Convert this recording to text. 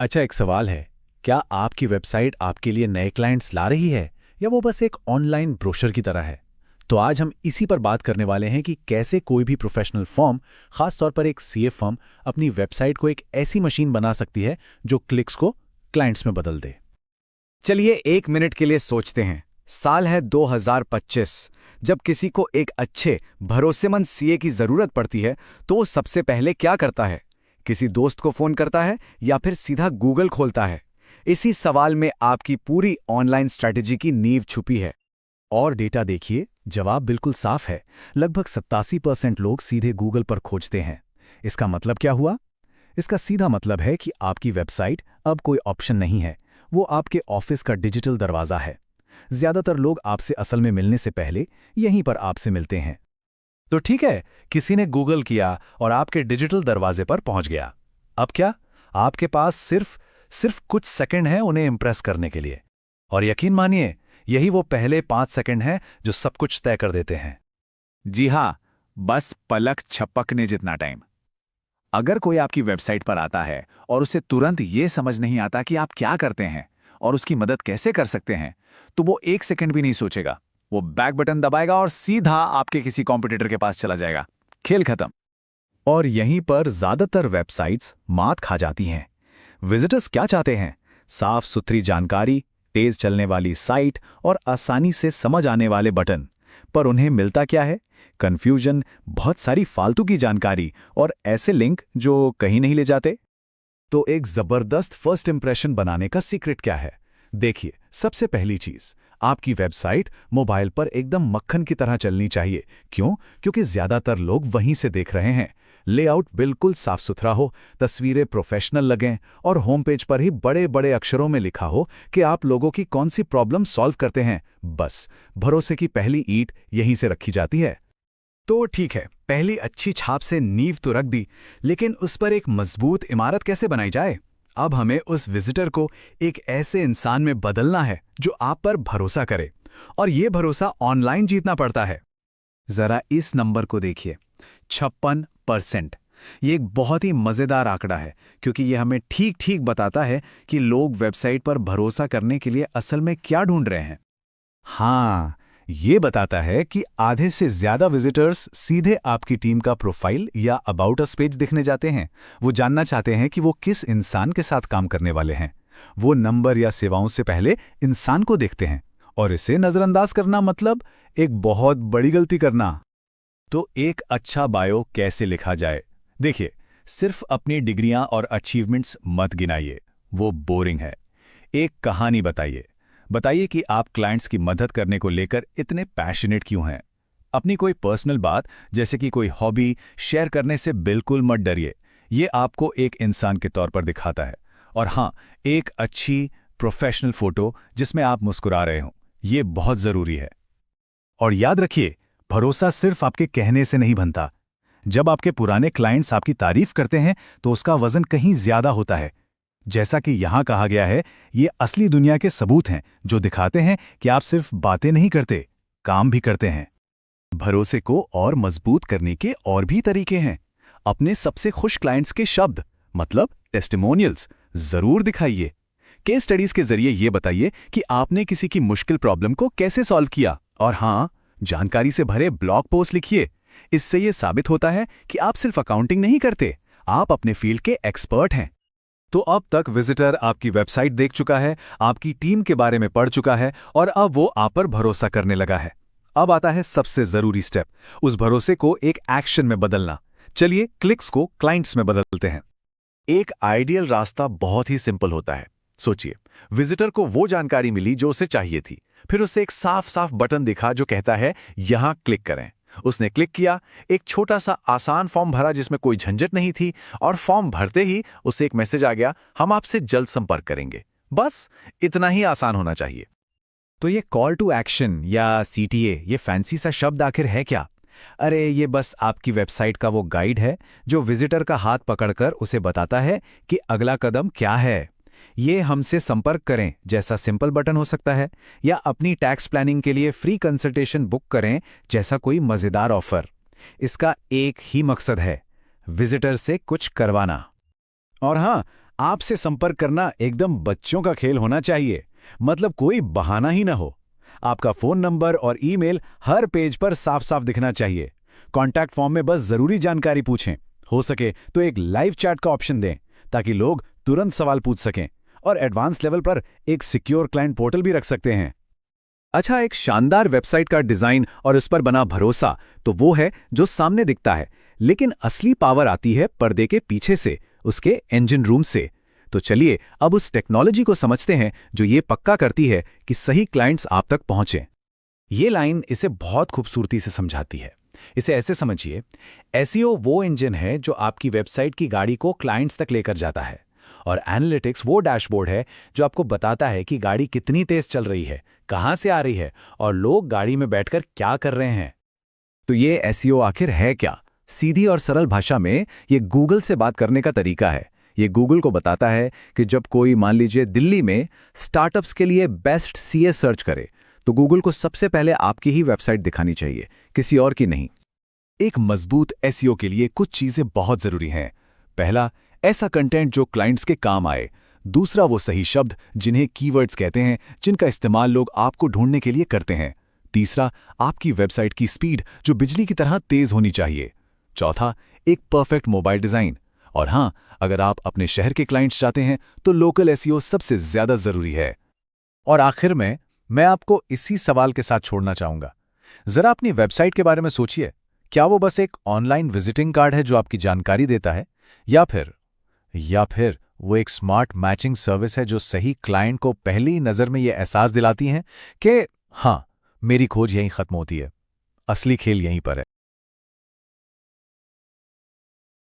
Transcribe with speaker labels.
Speaker 1: अच्छा, एक सवाल है। क्या आपकी वेबसाइट आपके लिए नए क्लाइंट्स ला रही है या वो बस एक ऑनलाइन ब्रोशर की तरह है? तो आज हम इसी पर बात करने वाले हैं कि कैसे कोई भी प्रोफेशनल फर्म, खासतौर पर एक सीए फर्म, अपनी वेबसाइट को एक ऐसी मशीन बना सकती है जो क्लिक्स को क्लाइंट्स में बदल दे।
Speaker 2: चलिए एक मिनट के लिए सोचते हैं। साल है 2025। जब किसी को एक अच्छे भरोसेमंद सीए की जरूरत पड़ती है तो वो सबसे पहले क्या करता है? किसी दोस्त को फोन करता है या फिर सीधा गूगल खोलता है? इसी सवाल में आपकी पूरी ऑनलाइन स्ट्रैटेजी की नींव छुपी है।
Speaker 1: और डेटा देखिए, जवाब बिल्कुल साफ है। लगभग 87% लोग सीधे गूगल पर खोजते हैं। इसका मतलब क्या हुआ? इसका सीधा मतलब है कि आपकी वेबसाइट अब कोई ऑप्शन नहीं है, वो आपके ऑफिस का डिजिटल दरवाजा है। ज्यादातर लोग आपसे असल में मिलने से पहले यहीं पर आपसे मिलते हैं। तो ठीक है, किसी ने गूगल किया और आपके डिजिटल दरवाजे पर पहुंच गया। अब क्या? आपके पास सिर्फ सिर्फ कुछ सेकंड हैं उन्हें इंप्रेस करने के लिए। और यकीन मानिए, यही वो पहले 5 सेकंड हैं जो सब कुछ तय कर देते हैं।
Speaker 2: जी हाँ, बस पलक झपकने जितना टाइम। अगर कोई आपकी वेबसाइट पर आता है और उसे तुरंत ये समझ नहीं आता कि आप क्या करते हैं और उसकी मदद कैसे कर सकते हैं, तो वो एक सेकंड भी नहीं सोचेगा। वो बैक बटन दबाएगा और सीधा आपके किसी कॉम्पिटिटर के पास चला जाएगा। खेल खत्म।
Speaker 1: और यहीं पर ज्यादातर वेबसाइट्स मात खा जाती हैं। विजिटर्स क्या चाहते हैं? साफ सुथरी जानकारी, तेज चलने वाली साइट और आसानी से समझ आने वाले बटन। पर उन्हें मिलता क्या है? कंफ्यूजन, बहुत सारी फालतू की जानकारी और ऐसे लिंक जो कहीं नहीं ले जाते। तो एक जबरदस्त फर्स्ट इंप्रेशन बनाने का सीक्रेट क्या है? देखिए, सबसे पहली चीज, आपकी वेबसाइट मोबाइल पर एकदम मक्खन की तरह चलनी चाहिए। क्यों? क्योंकि ज्यादातर लोग वहीं से देख रहे हैं। लेआउट बिल्कुल साफ सुथरा हो, तस्वीरें प्रोफेशनल लगें और होम पेज पर ही बड़े बड़े अक्षरों में लिखा हो कि आप लोगों की कौन सी प्रॉब्लम सॉल्व करते हैं। बस, भरोसे की पहली ईंट यहीं से रखी जाती है।
Speaker 2: तो ठीक है, पहली अच्छी छाप से नींव तो रख दी, लेकिन उस पर एक मजबूत इमारत कैसे बनाई जाए? अब हमें उस विजिटर को एक ऐसे इंसान में बदलना है जो आप पर भरोसा करे, और ये भरोसा ऑनलाइन जीतना पड़ता है। जरा इस नंबर को देखिए, 56%। ये एक बहुत ही मजेदार आंकड़ा है, क्योंकि ये हमें ठीक ठीक बताता है कि लोग वेबसाइट पर भरोसा करने के लिए असल में क्या ढूंढ रहे हैं।
Speaker 1: हाँ, ये बताता है कि आधे से ज्यादा विजिटर्स सीधे आपकी टीम का प्रोफाइल या अबाउट अस पेज दिखने जाते हैं। वो जानना चाहते हैं कि वो किस इंसान के साथ काम करने वाले हैं। वो नंबर या सेवाओं से पहले इंसान को देखते हैं, और इसे नजरअंदाज करना मतलब एक बहुत बड़ी गलती करना। तो एक अच्छा बायो कैसे लिखा जाए? देखिए, सिर्फ अपनी डिग्रियां और अचीवमेंट्स मत गिनाइए, वो बोरिंग है। एक कहानी बताइए। बताइए कि आप क्लाइंट्स की मदद करने को लेकर इतने पैशनेट क्यों हैं। अपनी कोई पर्सनल बात, जैसे कि कोई हॉबी, शेयर करने से बिल्कुल मत डरिए। ये आपको एक इंसान के तौर पर दिखाता है। और हाँ, एक अच्छी प्रोफेशनल फोटो जिसमें आप मुस्कुरा रहे हों, ये बहुत ज़रूरी है। और याद रखिए, भरोसा सिर्फ आपके कहने से नहीं बनता। जब आपके पुराने क्लाइंट्स आपकी तारीफ करते हैं तो उसका वजन कहीं ज्यादा होता है। जैसा कि यहां कहा गया है, ये असली दुनिया के सबूत हैं जो दिखाते हैं कि आप सिर्फ बातें नहीं करते, काम भी करते हैं। भरोसे को और मजबूत करने के और भी तरीके हैं। अपने सबसे खुश क्लाइंट्स के शब्द, मतलब टेस्टिमोनियल्स, जरूर दिखाइए। केस स्टडीज के जरिए ये बताइए कि आपने किसी की मुश्किल प्रॉब्लम को कैसे सॉल्व किया। और हाँ, जानकारी से भरे ब्लॉग पोस्ट लिखिए। इससे यह साबित होता है कि आप सिर्फ अकाउंटिंग नहीं करते, आप अपने फील्ड के एक्सपर्ट हैं। तो अब तक विजिटर आपकी वेबसाइट देख चुका है, आपकी टीम के बारे में पढ़ चुका है, और अब वो आप पर भरोसा करने लगा है। अब आता है सबसे जरूरी स्टेप, उस भरोसे को एक एक्शन में बदलना। चलिए क्लिक्स को क्लाइंट्स में बदलते हैं। एक आइडियल रास्ता बहुत ही सिंपल होता है। सोचिए, विजिटर को वो जानकारी मिली जो उसे चाहिए थी। फिर उसे एक साफ साफ बटन दिखा जो कहता है यहां क्लिक करें। उसने क्लिक किया, एक छोटा सा आसान फॉर्म भरा जिसमें कोई झंझट नहीं थी, और फॉर्म भरते ही उसे एक मैसेज आ गया, हम आपसे जल्द संपर्क करेंगे। बस इतना ही आसान होना चाहिए।
Speaker 2: तो ये कॉल टू एक्शन या सीटीए, ये फैंसी सा शब्द आखिर है क्या? अरे ये बस आपकी वेबसाइट का वो गाइड है जो विजिटर का हाथ पकड़कर उसे बताता है कि अगला कदम क्या है। ये हमसे संपर्क करें जैसा सिंपल बटन हो सकता है, या अपनी टैक्स प्लानिंग के लिए फ्री कंसल्टेशन बुक करें जैसा कोई मजेदार ऑफर। इसका एक ही मकसद है, विजिटर से कुछ करवाना।
Speaker 1: और हाँ, आपसे संपर्क करना एकदम बच्चों का खेल होना चाहिए, मतलब कोई बहाना ही ना हो। आपका फोन नंबर और ईमेल हर पेज पर साफ साफ दिखना चाहिए। कॉन्टैक्ट फॉर्म में बस जरूरी जानकारी पूछें। हो सके तो एक लाइव चैट का ऑप्शन दें ताकि लोग तुरंत सवाल पूछ सकें, और एडवांस लेवल पर एक सिक्योर क्लाइंट पोर्टल भी रख सकते हैं।
Speaker 2: अच्छा, एक शानदार वेबसाइट का डिजाइन और उस पर बना भरोसा तो वो है जो सामने दिखता है, लेकिन असली पावर आती है पर्दे के पीछे से, उसके इंजन रूम से। तो चलिए अब उस टेक्नोलॉजी को समझते हैं जो ये पक्का करती है कि सही क्लाइंट्स आप तक पहुंचे।
Speaker 1: ये लाइन इसे बहुत खूबसूरती से समझाती है। इसे ऐसे समझिए, एसईओ वो इंजन है जो आपकी वेबसाइट की गाड़ी को क्लाइंट्स तक लेकर जाता है, और एनालिटिक्स वो डैशबोर्ड है जो आपको बताता है कि गाड़ी कितनी तेज चल रही है, कहां से आ रही है और लोग गाड़ी में बैठकर क्या कर रहे हैं।
Speaker 2: तो ये एसईओ आखिर है क्या? सीधी और सरल भाषा में ये गूगल से बात करने का तरीका है। ये गूगल को बताता है कि जब कोई, मान लीजिए दिल्ली में, स्टार्टअप्स के लिए बेस्ट सीए सर्च करे, तो गूगल को सबसे पहले आपकी ही वेबसाइट दिखानी चाहिए, किसी और की नहीं।
Speaker 1: एक मजबूत एसईओ के लिए कुछ चीजें बहुत जरूरी हैं। पहला, ऐसा कंटेंट जो क्लाइंट्स के काम आए। दूसरा, वो सही शब्द जिन्हें कीवर्ड्स कहते हैं, जिनका इस्तेमाल लोग आपको ढूंढने के लिए करते हैं। तीसरा, आपकी वेबसाइट की स्पीड जो बिजली की तरह तेज होनी चाहिए। चौथा, एक परफेक्ट मोबाइल डिजाइन। और हाँ, अगर आप अपने शहर के क्लाइंट्स चाहते हैं तो लोकल एसईओ सबसे ज्यादा जरूरी है। और आखिर में मैं आपको इसी सवाल के साथ छोड़ना चाहूंगा। जरा अपनी वेबसाइट के बारे में सोचिए, क्या वो बस एक ऑनलाइन विजिटिंग कार्ड है जो आपकी जानकारी देता है, या फिर वो एक स्मार्ट मैचिंग सर्विस है जो सही क्लाइंट को पहली नजर में ये एहसास दिलाती है कि हाँ, मेरी खोज यहीं खत्म होती है, असली खेल यहीं पर है।